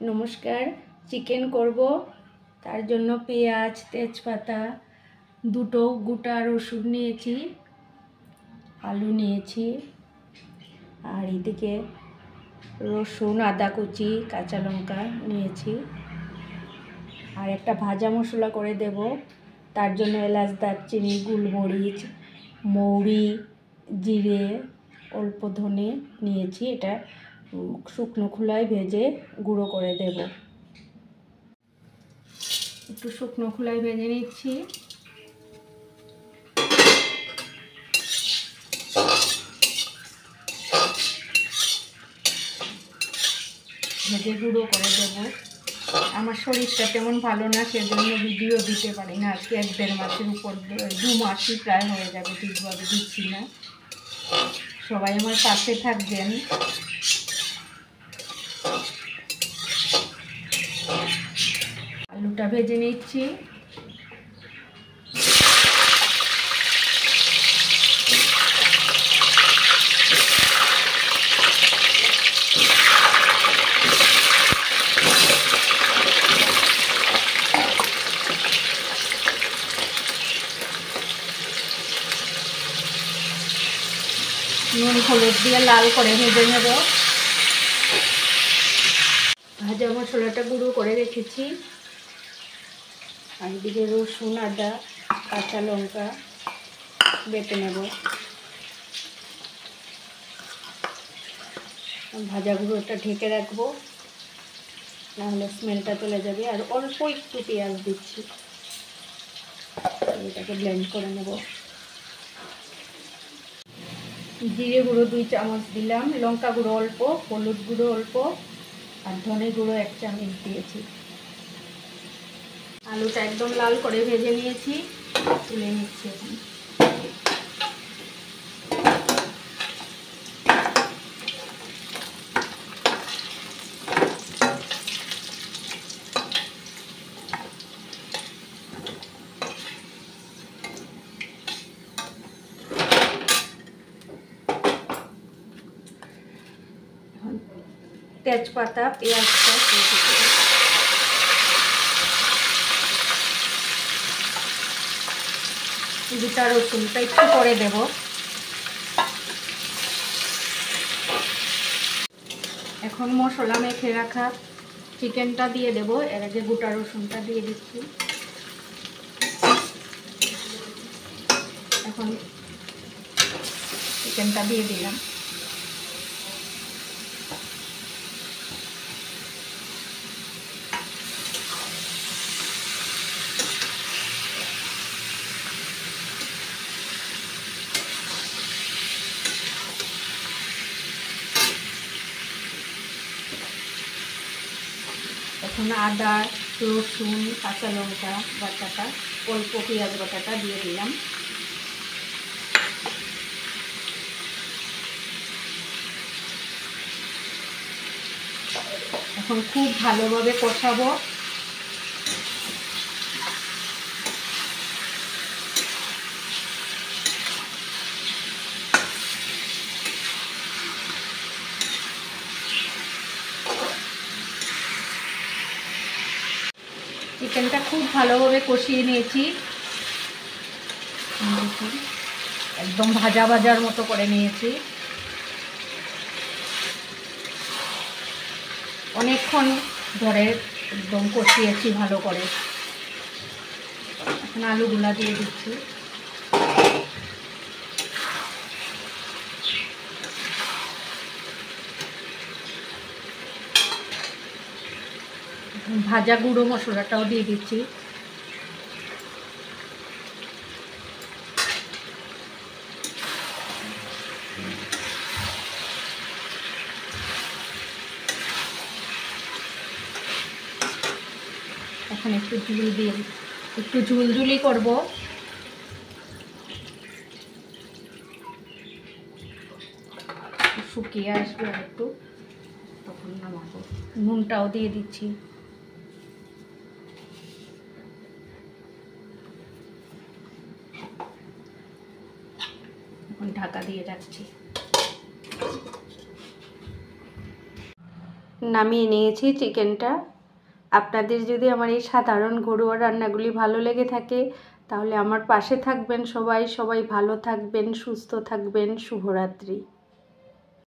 নমস্কার। চিকেন করব, তার জন্য পেঁয়াজ, তেজপাতা, দুটো গোটা রসুন নিয়েছি, আলু নিয়েছি, আর এদিকে রসুন, আদা কুচি, কাঁচা লঙ্কা নিয়েছি, আর একটা ভাজা মশলা করে দেব। তার জন্য এলাচ, দারচিনি, গোলমরিচ, মৌরি, জিরে, অল্প ধনে নিয়েছি। এটা শুকনো খোলায় ভেজে গুঁড়ো করে দেব। একটু শুকনো খোলায় ভেজে নিচ্ছি। ভেজে গুঁড়ো করে দেব। আমার শরীরটা তেমন ভালো না, সেজন্য ভিডিও দিতে পারি না। আজকে 1-1.5 মাসের উপর, 2 মাসই প্রায় হয়ে যাবে, ঠিকভাবে দিচ্ছি না। সবাই আমার পাশে থাকবেন। আলুটা ভেজে নিচ্ছি। নুন হলুদ দিয়ে লাল করে ভেজে নেব। ভাজা মশলাটা গুঁড়ো করে রেখেছি, আর এদিকে রসুন, আদা, কাঁচা লঙ্কা বেটে নেব। ভাজা গুঁড়োটা ঢেকে রাখবো, নাহলে স্মেলটা চলে যাবে। আর অল্প একটু পেঁয়াজ দিচ্ছি, এটাকে ব্লেন্ড করে নেব। জিরে গুঁড়ো 2 চামচ দিলাম, লঙ্কা গুঁড়ো অল্প, হলুদ গুঁড়ো অল্প, আর ধনে গুঁড়ো 1 চামচ দিয়েছি। আলুটা একদম লাল করে ভেজে নিয়েছি, তুলে নিচ্ছি এখন। তেজপাতা, পেঁয়াজটা দুটা রসুনটা একটু করে দেব। এখন মশলা মেখে রাখা চিকেনটা দিয়ে দেব। এর আগে গোটা রসুনটা দিয়ে দিচ্ছি। এখন চিকেনটা দিয়ে দিলাম। এখন আদা, রসুন, কাঁচা লঙ্কা বাটাটা, অল্প পেঁয়াজ বাটাটা দিয়ে দিলাম। এখন খুব ভালোভাবে কষাবো। চিকেনটা খুব ভালোভাবে কষিয়ে নিয়েছি, একদম ভাজা ভাজার মতো করে নিয়েছি। অনেকক্ষণ ধরে একদম কষিয়েছি ভালো করে। এখন আলুগুলা দিয়ে দিচ্ছি। ভাজা গুঁড়ো মশলাটাও দিয়ে দিচ্ছি। এখন একটু ঝুলঝুলি করব। শুকিয়ে আসবে আর একটু, তখন নামাবো। নুনটাও দিয়ে দিচ্ছি। ঢাকা দিয়ে রাখছি। নামিয়ে নিয়েছি চিকেনটা। আপনাদের যদি আমার এই সাধারণ ঘরোয়া রান্নাগুলি ভালো লেগে থাকে তাহলে আমার পাশে থাকবেন। সবাই ভালো থাকবেন, সুস্থ থাকবেন। শুভরাত্রি।